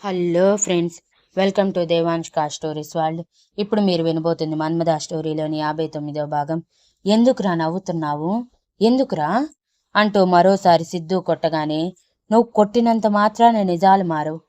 Hello friends, welcome to దేవాంష్కా stories world. ఇప్పుడు మీరు వినబోతుంది మన్మథ స్టోరీలోని 59వ భాగం. ఎందుకురా నవ్వుతున్నావు, ఎందుకురా అంటూ మరోసారి సిద్ధు కొట్టగానే, నువ్వు కొట్టినంత మాత్రాన నిజాలు మారవు.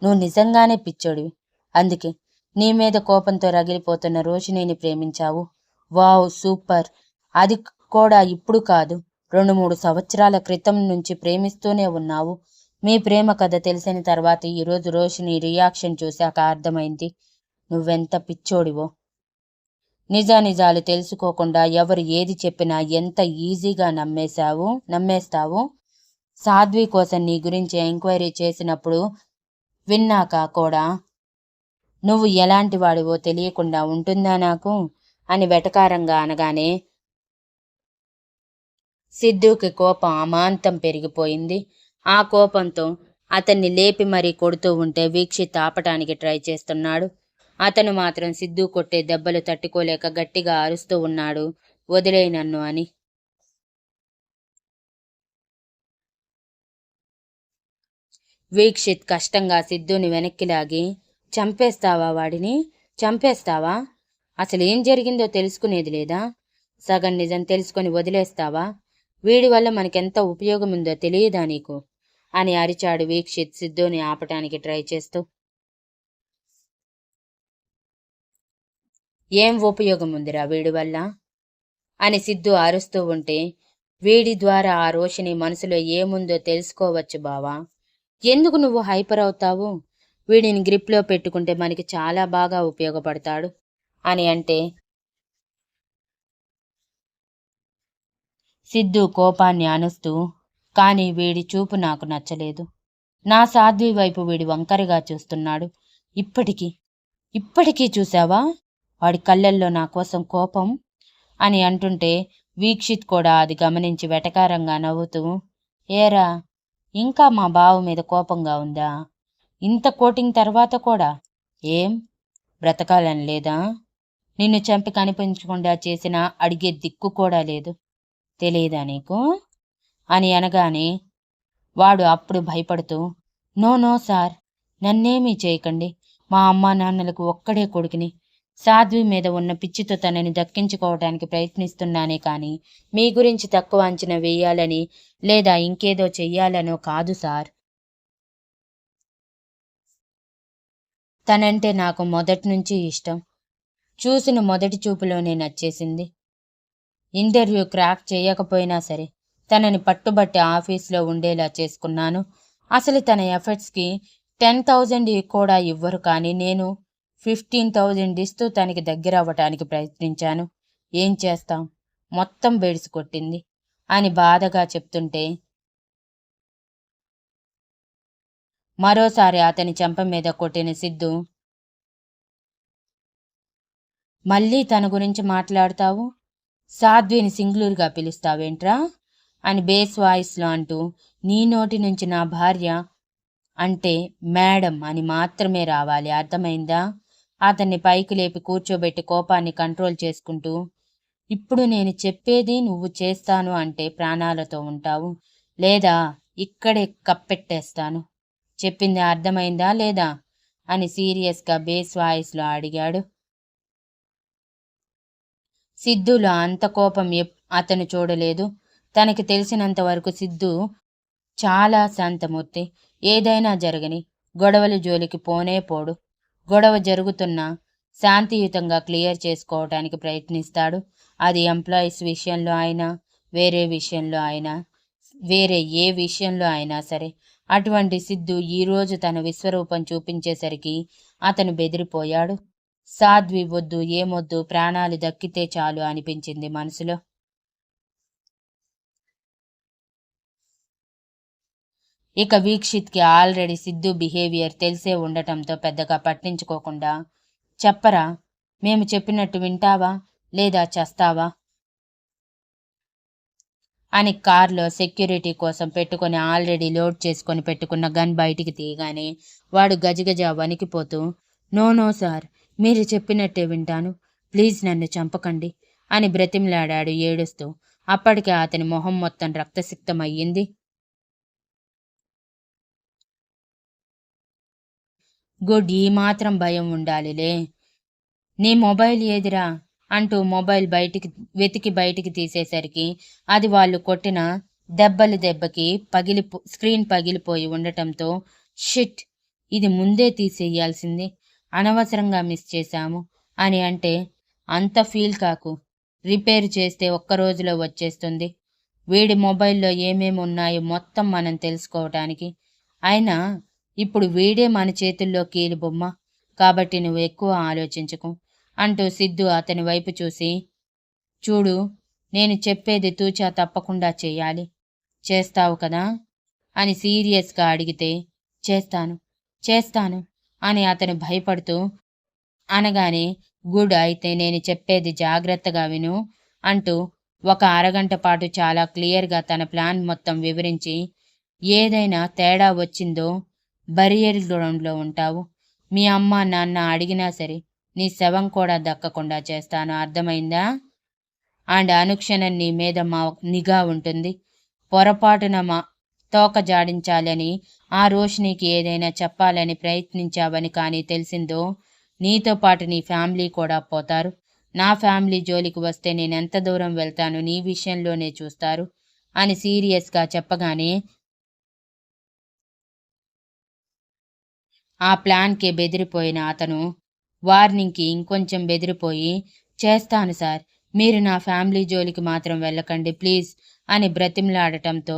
నువ్వు నిజంగానే పిచ్చోడివి. అందుకే నీ మీద కోపంతో రగిలిపోతున్న రోషిణిని ప్రేమించావు. Wow, super. అది కూడా ఇప్పుడు కాదు, 2-3 సంవత్సరాల క్రితం నుంచి ప్రేమిస్తూనే ఉన్నావు. మీ ప్రేమ కథ తెలిసిన తర్వాత ఈరోజు రోషిని రియాక్షన్ చూశాక అర్థమైంది నువ్వెంత పిచ్చోడివో. నిజాలు తెలుసుకోకుండా ఎవరు ఏది చెప్పినా ఎంత ఈజీగా నమ్మేస్తావు. సాధ్వి కోసం నీ గురించి ఎంక్వైరీ చేసినప్పుడు విన్నాక కూడా నువ్వు ఎలాంటి వాడివో తెలియకుండా ఉంటుందా నాకు అని వెటకారంగా అనగానే సిద్ధుకి కోపం అమాంతం పెరిగిపోయింది. ఆ కోపంతో అతన్ని లేపి మరీ కొడుతూ ఉంటే వీక్షిత్ ఆపటానికి ట్రై చేస్తున్నాడు. అతను మాత్రం సిద్ధు కొట్టే దెబ్బలు తట్టుకోలేక గట్టిగా అరుస్తూ ఉన్నాడు, వదిలేయ్ నన్ను అని. వీక్షిత్ కష్టంగా సిద్ధుని వెనక్కి లాగి, చంపేస్తావా వాడిని, చంపేస్తావా? అసలు ఏం జరిగిందో తెలుసుకునేది లేదా? సగం నిజం తెలుసుకొని వదిలేస్తావా? వీడి వల్ల మనకెంత ఉపయోగం ఉందో తెలియదా నీకు అని అరిచాడు వీక్షిత్ సిద్ధుని ఆపటానికి ట్రై చేస్తూ. ఏం ఉపయోగం ఉందిరా వీడి వల్ల అని సిద్ధు అరుస్తూ ఉంటే, వీడి ద్వారా ఆ రోషిని మనసులో ఏముందో తెలుసుకోవచ్చు బావా. ఎందుకు నువ్వు హైపర్ అవుతావు? వీడిని గ్రిప్లో పెట్టుకుంటే మనకి చాలా బాగా ఉపయోగపడతాడు అని అంటే సిద్ధు కోపాన్ని అణుస్తూ, కానీ వీడి చూపు నాకు నచ్చలేదు. నా సాధ్వి వైపు వీడి వంకరగా చూస్తున్నాడు. ఇప్పటికీ చూసావా వాడి కళ్ళల్లో నా కోసం కోపం అని అంటుంటే వీక్షిత్ కూడా అది గమనించి వెటకారంగా నవ్వుతూ, ఏరా ఇంకా మా బావ మీద కోపంగా ఉందా? ఇంత కోటింగ్ తర్వాత కూడా ఏం బ్రతకాలని లేదా? నిన్ను చంపి కనిపించకుండా చేసినా అడిగే దిక్కు కూడా లేదు, తెలియదా నీకు అని అనగానే వాడు అప్పుడు భయపడుతూ, నో సార్, నన్నేమీ చేయకండి. మా అమ్మా నాన్నలకు ఒక్కడే కొడుకుని. సాధ్వి మీద ఉన్న పిచ్చితో తనని దక్కించుకోవడానికి ప్రయత్నిస్తున్నానే కానీ మీ గురించి తక్కువ అంచనా వేయాలని లేదా ఇంకేదో చెయ్యాలనో కాదు సార్. తనంటే నాకు మొదటి నుంచి ఇష్టం. చూసిన మొదటి చూపులోనే నచ్చేసింది. ఇంటర్వ్యూ క్రాక్ చేయకపోయినా సరే తనని పట్టుబట్టి ఆఫీస్లో ఉండేలా చేసుకున్నాను. అసలు తన ఎఫర్ట్స్కి 10,000 కూడా ఇవ్వరు, కానీ నేను 15,000 ఇస్తూ తనకి దగ్గర అవ్వటానికి ప్రయత్నించాను. ఏం చేస్తాం, మొత్తం బెడిసి కొట్టింది అని బాధగా చెప్తుంటే మరోసారి అతని చెంప మీద కొట్టిన సిద్ధు, మళ్ళీ తన గురించి మాట్లాడతావు, సాధ్విని సింగులర్గా పిలుస్తావేంట్రా అని బేస్ వాయిస్లో అంటూ, నీ నోటి నుంచి నా భార్య అంటే మేడం అని మాత్రమే రావాలి, అర్థమైందా? అతన్ని పైకి లేపి కూర్చోబెట్టి కోపాన్ని కంట్రోల్ చేసుకుంటూ, ఇప్పుడు నేను చెప్పేది నువ్వు చేస్తాను అంటే ప్రాణాలతో ఉంటావు, లేదా ఇక్కడే కప్పెట్టేస్తాను. చెప్పింది అర్థమైందా లేదా అని సీరియస్గా బేస్ వాయిస్లో అడిగాడు. సిద్ధులో అంత కోపం అతను చూడలేదు. తనకి తెలిసినంత వరకు సిద్ధు చాలా శాంతమూర్తి. ఏదైనా జరగని గొడవల జోలికి పోనే పోడు. గొడవ జరుగుతున్నా శాంతియుతంగా క్లియర్ చేసుకోవటానికి ప్రయత్నిస్తాడు. అది ఎంప్లాయీస్ విషయంలో అయినా, వేరే ఏ విషయంలో అయినా సరే. అటువంటి సిద్ధు ఈరోజు తన విశ్వరూపం చూపించేసరికి అతను బెదిరిపోయాడు. సాధ్వి వద్దు, ఏమొద్దు, ప్రాణాలు దక్కితే చాలు అనిపించింది మనసులో. ఇక వీక్షిత్కి ఆల్రెడీ సిద్ధు బిహేవియర్ తెలిసే ఉండటంతో పెద్దగా పట్టించుకోకుండా, చెప్పరా, మేము చెప్పినట్టు వింటావా లేదా చస్తావా అని కార్లో సెక్యూరిటీ కోసం పెట్టుకొని ఆల్రెడీ లోడ్ చేసుకొని పెట్టుకున్న గన్ బయటికి తీయగానే వాడు గజగజ వణికిపోతూ, నో సార్, మీరు చెప్పినట్టే వింటాను, ప్లీజ్ నన్ను చంపకండి అని బ్రతిమలాడాడు ఏడుస్తూ. అప్పటికే అతని మొహం మొత్తం రక్తసిక్తమయ్యింది. గుడ్, ఈ మాత్రం భయం ఉండాలిలే. నీ మొబైల్ ఏదిరా అంటూ మొబైల్ వెతికి బయటికి తీసేసరికి అది వాళ్ళు కొట్టిన దెబ్బకి స్క్రీన్ పగిలిపోయి ఉండటంతో, షిట్, ఇది ముందే తీసేయాల్సింది, అనవసరంగా మిస్ చేశాము అని అంటే, అంత ఫీల్ కాకు, రిపేర్ చేస్తే ఒక్క రోజులో వచ్చేస్తుంది. వీడి మొబైల్లో ఏమేమి ఉన్నాయో మొత్తం మనం తెలుసుకోవటానికి. అయినా ఇప్పుడు వీడే మన చేతుల్లో కీలుబొమ్మ, కాబట్టి నువ్వు ఎక్కువ ఆలోచించకు అంటూ సిద్ధు అతని వైపు చూసి, చూడు, నేను చెప్పేది తూచా తప్పకుండా చెయ్యాలి, చేస్తావు కదా అని సీరియస్గా అడిగితే, చేస్తాను చేస్తాను అని అతను భయపడుతూ అనగానే, గుడ్, అయితే నేను చెప్పేది జాగ్రత్తగా విను అంటూ ఒక అరగంట పాటు చాలా క్లియర్గా తన ప్లాన్ మొత్తం వివరించి, ఏదైనా తేడా వచ్చిందో బరియల్ గ్రౌండ్లో ఉంటావు, మీ అమ్మ నాన్న అడిగినా సరే నీ శవం కూడా దక్కకుండా చేస్తాను, అర్థమైందా? అండ్ అనుక్షణం నీ మీద మా నిఘా ఉంటుంది. పొరపాటున మా తోక జాడించాలని, ఆ రోషినికి ఏదైనా చెప్పాలని ప్రయత్నించావని కానీ తెలిసిందో, నీతో పాటు నీ ఫ్యామిలీ కూడా పోతారు. నా ఫ్యామిలీ జోలికి వస్తే నేనెంత దూరం వెళ్తాను నీ విషయంలోనే చూస్తారు అని సీరియస్గా చెప్పగానే, ఆ ప్లాన్కి బెదిరిపోయిన అతను వార్నింగ్కి ఇంకొంచెం బెదిరిపోయి, చేస్తాను సార్, మీరు నా ఫ్యామిలీ జోలికి మాత్రం వెళ్ళకండి ప్లీజ్ అని బ్రతిమలాడటంతో,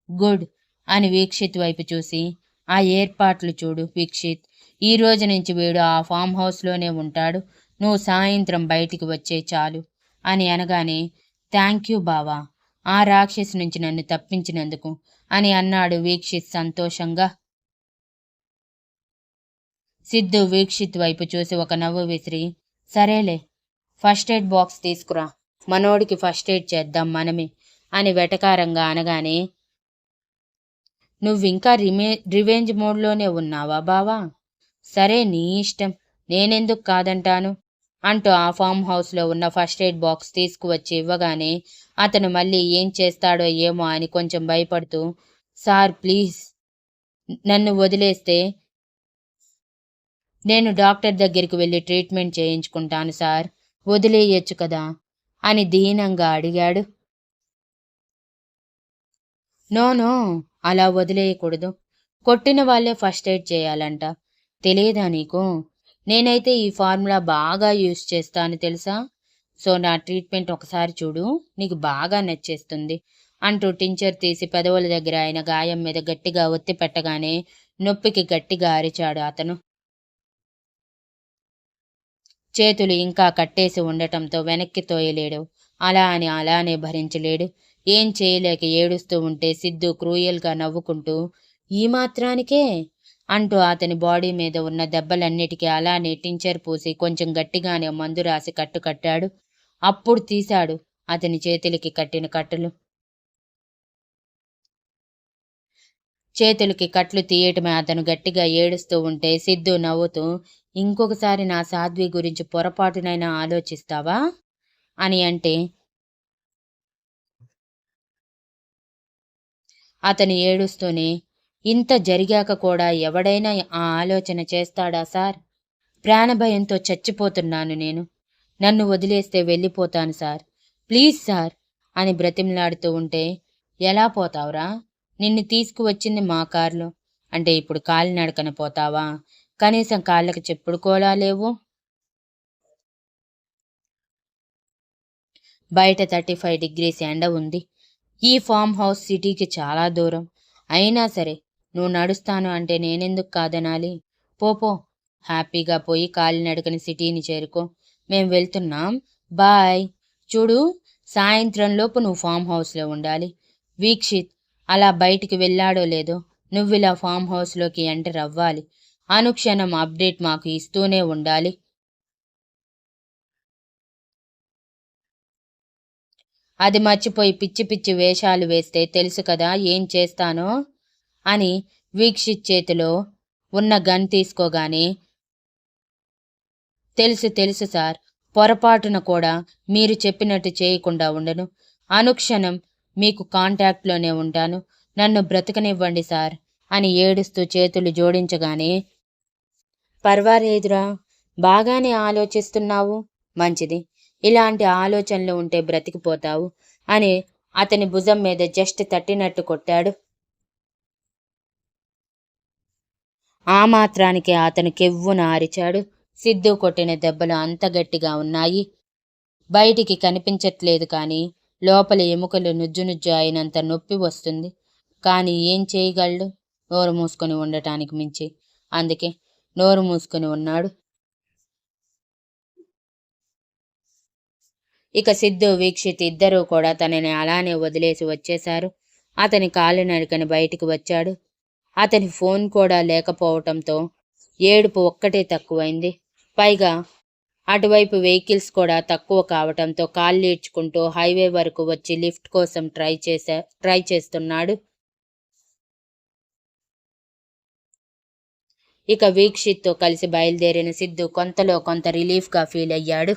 గుడ్ అని వీక్షిత్ వైపు చూసి, ఆ ఏర్పాట్లు చూడు వీక్షిత్, ఈ రోజు నుంచి వీడు ఆ ఫామ్ హౌస్లోనే ఉంటాడు, నువ్వు సాయంత్రం బయటికి వచ్చే చాలు అని అనగానే, థ్యాంక్ యూ బావా, ఆ రాక్షసి నుంచి నన్ను తప్పించినందుకు అని అన్నాడు వీక్షిత్ సంతోషంగా. సిద్ధు వీక్షిత్ వైపు చూసి ఒక నవ్వు విసిరి, సరేలే, ఫస్ట్ ఎయిడ్ బాక్స్ తీసుకురా, మనోడికి ఫస్ట్ ఎయిడ్ చేద్దాం మనమే అని వెటకారంగా అనగానే, నువ్వింకా రివెంజ్ మోడ్లోనే ఉన్నావా బావా? సరే, నీ ఇష్టం, నేనెందుకు కాదంటాను అంటూ ఆ ఫామ్ హౌస్లో ఉన్న ఫస్ట్ ఎయిడ్ బాక్స్ తీసుకువచ్చి ఇవ్వగానే, అతను మళ్ళీ ఏం చేస్తాడో ఏమో అని కొంచెం భయపడుతూ, సార్ ప్లీజ్ నన్ను వదిలేస్తే నేను డాక్టర్ దగ్గరికి వెళ్ళి ట్రీట్మెంట్ చేయించుకుంటాను సార్, వదిలేయచ్చు కదా అని దీనంగా అడిగాడు. నో, అలా వదిలేయకూడదు, కొట్టిన వాళ్ళే ఫస్ట్ ఎయిడ్ చేయాలంట, తెలియదా నీకు? నేనైతే ఈ ఫార్ములా బాగా యూస్ చేస్తాను తెలుసా, సో నా ట్రీట్మెంట్ ఒకసారి చూడు, నీకు బాగా నచ్చేస్తుంది అంటూ టించర్ తీసి పెదవుల దగ్గర ఆయన గాయం మీద గట్టిగా ఒత్తి పెట్టగానే నొప్పికి గట్టిగా అరిచాడు అతను. చేతులు ఇంకా కట్టేసి ఉండటంతో వెనక్కి తోయలేడు, అలా అని అలానే భరించలేడు. ఏం చేయలేక ఏడుస్తూ ఉంటే సిద్ధు క్రూయల్గా నవ్వుకుంటూ, ఈ మాత్రానికే అంటూ అతని బాడీ మీద ఉన్న దెబ్బలన్నిటికీ అలానే టించర్ పూసి కొంచెం గట్టిగానే మందు రాసి కట్టాడు. అప్పుడు తీశాడు అతని చేతులకి కట్టిన కట్టులు. చేతులకి కట్లు తీయటమే అతను గట్టిగా ఏడుస్తూ ఉంటే సిద్ధు నవ్వుతూ, ఇంకొకసారి నా సాధ్వి గురించి పొరపాటునైనా ఆలోచిస్తావా అని అంటే, అతను ఏడుస్తూనే, ఇంత జరిగాక కూడా ఎవడైనా ఆ ఆలోచన చేస్తాడా సార్? ప్రాణభయంతో చచ్చిపోతున్నాను నేను, నన్ను వదిలేస్తే వెళ్ళిపోతాను సార్, ప్లీజ్ సార్ అని బ్రతిమలాడుతూ ఉంటే, ఎలా పోతావురా, నిన్ను తీసుకువచ్చింది మా కారులో, అంటే ఇప్పుడు కాలినడకన పోతావా? కనీసం కాళ్ళకి చెప్పుడు కూడా లేవు. బయట 35 degrees ఎండ ఉంది. ఈ ఫామ్ హౌస్ సిటీకి చాలా దూరం. అయినా సరే నువ్వు నడుస్తాను అంటే నేనెందుకు కాదనాలి? పో, హ్యాపీగా పోయి కాలినడకని సిటీని చేరుకో, మేం వెళ్తున్నాం, బాయ్. చూడు, సాయంత్రంలోపు నువ్వు ఫామ్ హౌస్లో ఉండాలి. వీక్షిత్ అలా బయటికి వెళ్ళాడో లేదో నువ్విలా ఫామ్ హౌస్లోకి ఎంటర్ అవ్వాలి. అనుక్షణం అప్డేట్ మాకు ఇస్తూనే ఉండాలి. అది మర్చిపోయి పిచ్చి పిచ్చి వేషాలు వేస్తే తెలుసు కదా ఏం చేస్తానో అని వీక్షిత్ చేతిలో ఉన్న గన్ తీసుకోగానే, తెలుసు సార్, పొరపాటున కూడా మీరు చెప్పినట్టు చేయకుండా ఉండను, అనుక్షణం మీకు కాంటాక్ట్లోనే ఉంటాను, నన్ను బ్రతకనివ్వండి సార్ అని ఏడుస్తూ చేతులు జోడించగానే, పర్వాలేదురా, బాగానే ఆలోచిస్తున్నావు. మంచిది. ఇలాంటి ఆలోచనలు ఉంటే బ్రతికిపోతావు అని అతని భుజం మీద జస్ట్ తట్టినట్టు కొట్టాడు. ఆ మాత్రానికి అతను కెవ్వున అరిచాడు. సిద్ధు కొట్టిన దెబ్బలు అంత గట్టిగా ఉన్నాయి, బయటికి కనిపించట్లేదు, కానీ లోపల ఎముకలు నుజ్జు నుజ్జు అయినంత నొప్పి వస్తుంది. కానీ ఏం చేయగలడు, నోరు మూసుకొని ఉండటానికి మించి. అందుకే నోరు మూసుకొని ఉన్నాడు. ఇక సిద్ధు, వీక్షిత్ ఇద్దరూ కూడా తనని అలానే వదిలేసి వచ్చేశారు. అతని కాళ్ళు నరికని బయటికి వచ్చాడు. అతని ఫోన్ కూడా లేకపోవటంతో ఏడుపు ఒక్కటే తక్కువైంది. పైగా అటువైపు వెహికల్స్ కూడా తక్కువ కావటంతో కాళ్ళు ఈడ్చుకుంటూ హైవే వరకు వచ్చి లిఫ్ట్ కోసం ట్రై చేస్తున్నాడు. ఇక వీక్షిత్తో కలిసి బయలుదేరిన సిద్ధు కొంతలో కొంత రిలీఫ్గా ఫీల్ అయ్యాడు.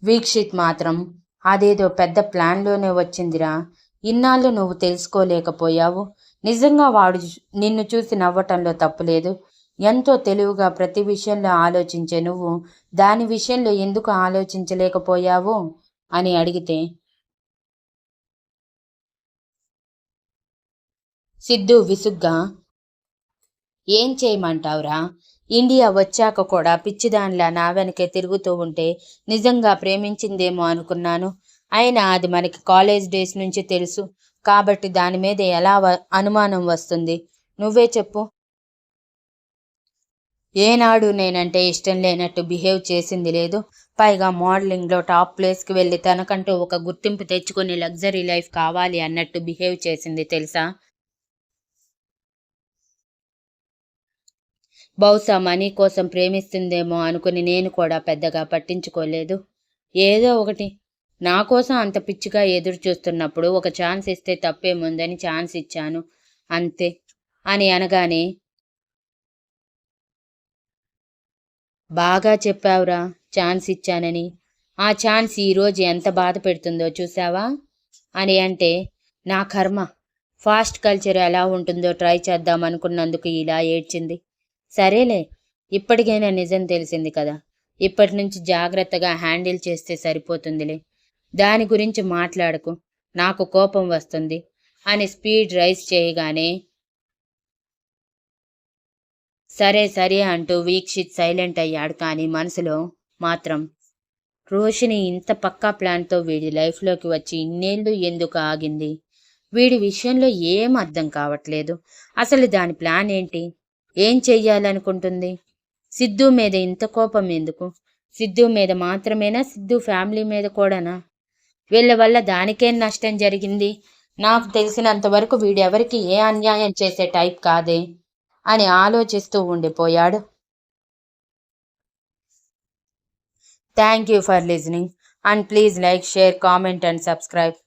వీక్షిత్ మాత్రం అదేదో పెద్ద ప్లాన్లోనే వచ్చిందిరా, ఇన్నాళ్ళు నువ్వు తెలుసుకోలేకపోయావు. నిజంగా వాడు నిన్ను చూసి నవ్వటంలో తప్పులేదు. ఎంతో తెలివిగా ప్రతి విషయంలో ఆలోచించే నువ్వు దాని విషయంలో ఎందుకు ఆలోచించలేకపోయావు అని అడిగితే సిద్ధు విసుగ్గా, ఏం చేయమంటావురా, ఇండియా వచ్చాక కూడా పిచ్చిదానిలా నా వెనకే తిరుగుతూ ఉంటే నిజంగా ప్రేమించిందేమో అనుకున్నాను. అయినా అది మనకి కాలేజ్ డేస్ నుంచి తెలుసు కాబట్టి దాని మీద ఎలా అనుమానం వస్తుంది? నువ్వే చెప్పు. ఏనాడు నేనంటే ఇష్టం లేనట్టు బిహేవ్ చేసింది లేదు. పైగా మోడలింగ్లో టాప్ ప్లేస్కి వెళ్ళి తనకంటూ ఒక గుర్తింపు తెచ్చుకుని లగ్జరీ లైఫ్ కావాలి అన్నట్టు బిహేవ్ చేసింది తెలుసా. బహుశా మనీ కోసం ప్రేమిస్తుందేమో అనుకుని నేను కూడా పెద్దగా పట్టించుకోలేదు. ఏదో ఒకటి, నా కోసం అంత పిచ్చిగా ఎదురు చూస్తున్నప్పుడు ఒక ఛాన్స్ ఇస్తే తప్పేముందని ఛాన్స్ ఇచ్చాను అంతే అని అనగానే, బాగా చెప్పావురా, ఛాన్స్ ఇచ్చానని. ఆ ఛాన్స్ ఈరోజు ఎంత బాధ పెడుతుందో చూసావా అని అంటే, నా కర్మ, ఫాస్ట్ కల్చర్ ఎలా ఉంటుందో ట్రై చేద్దాం అనుకున్నందుకు ఇలా ఏడ్చింది. సరేలే, ఇప్పటికైనా నిజం తెలిసింది కదా, ఇప్పటి నుంచి జాగ్రత్తగా హ్యాండిల్ చేస్తే సరిపోతుందిలే. దాని గురించి మాట్లాడకు, నాకు కోపం వస్తుంది అని స్పీడ్ రైజ్ చేయగానే సరే సరే అంటూ వీక్షిత్ సైలెంట్ అయ్యాడు. కానీ మనసులో మాత్రం, రోషిని ఇంత పక్కా ప్లాన్తో వీడి లైఫ్లోకి వచ్చి ఇన్నేళ్ళు ఎందుకు ఆగింది? వీడి విషయంలో ఏం అర్థం కావట్లేదు. అసలు దాని ప్లాన్ ఏంటి? ఏం చెయ్యాలనుకుంటుంది? సిద్ధు మీద ఇంత కోపం ఎందుకు? సిద్ధు మీద మాత్రమేనా, సిద్ధు ఫ్యామిలీ మీద కూడానా? వీళ్ళ వల్ల దానికేం నష్టం జరిగింది? నాకు తెలిసినంత వరకు వీడెవరికి ఏ అన్యాయం చేసే టైప్ కాదే అని ఆలోచిస్తూ ఉండిపోయాడు. Thank you for listening and please like, share, comment and subscribe.